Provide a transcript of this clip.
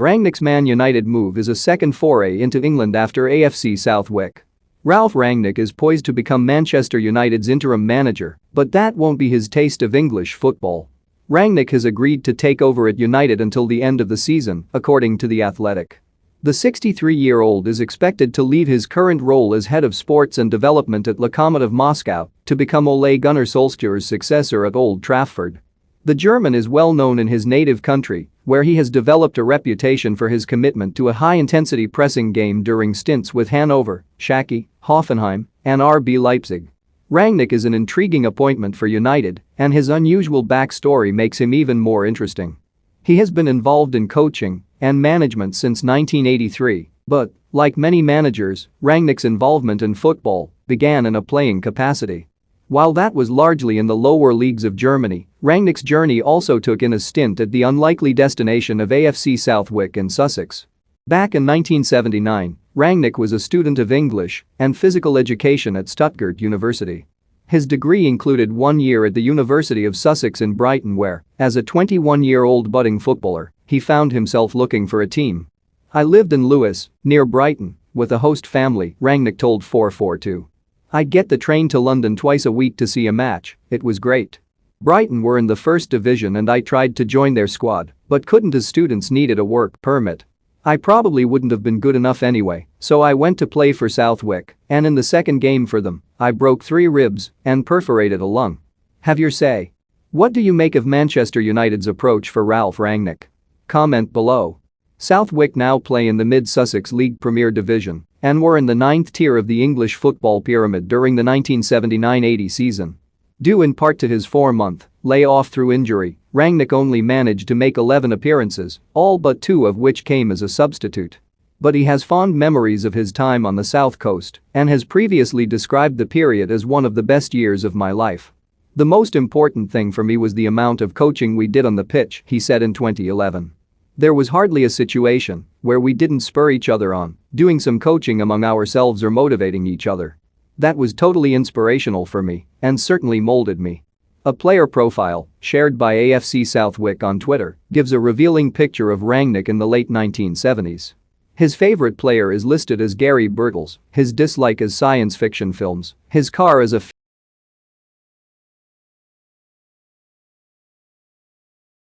Rangnick's Man United move is a second foray into England after AFC Southwick. Ralph Rangnick is poised to become Manchester United's interim manager, but that won't be his taste of English football. Rangnick has agreed to take over at United until the end of the season, according to The Athletic. The 63-year-old is expected to leave his current role as head of sports and development at Lokomotiv Moscow to become Ole Gunnar Solskjaer's successor at Old Trafford. The German is well known in his native country, where he has developed a reputation for his commitment to a high-intensity pressing game during stints with Hannover, Schalke, Hoffenheim, and RB Leipzig. Rangnick is an intriguing appointment for United, and his unusual backstory makes him even more interesting. He has been involved in coaching and management since 1983, but, like many managers, Rangnick's involvement in football began in a playing capacity. While that was largely in the lower leagues of Germany, Rangnick's journey also took in a stint at the unlikely destination of AFC Southwick in Sussex. Back in 1979, Rangnick was a student of English and physical education at Stuttgart University. His degree included 1 year at the University of Sussex in Brighton where, as a 21-year-old budding footballer, he found himself looking for a team. "I lived in Lewes, near Brighton, with a host family," Rangnick told 442. "I'd get the train to London twice a week to see a match, it was great. Brighton were in the first division and I tried to join their squad, but couldn't as students needed a work permit. I probably wouldn't have been good enough anyway, so I went to play for Southwick, and in the second game for them, I broke 3 ribs and perforated a lung. Have your say. What do you make of Manchester United's approach for Ralph Rangnick? Comment below." Southwick now play in the Mid-Sussex League Premier Division and were in the 9th tier of the English football pyramid during the 1979-80 season. Due in part to his 4-month layoff through injury, Rangnick only managed to make 11 appearances, all but 2 of which came as a substitute. But he has fond memories of his time on the South Coast and has previously described the period as one of the best years of my life. "The most important thing for me was the amount of coaching we did on the pitch," he said in 2011. "There was hardly a situation where we didn't spur each other on, doing some coaching among ourselves or motivating each other. That was totally inspirational for me and certainly molded me." A player profile, shared by AFC Southwick on Twitter, gives a revealing picture of Rangnick in the late 1970s. His favorite player is listed as Gary Birtles, his dislike is science fiction films, his car is a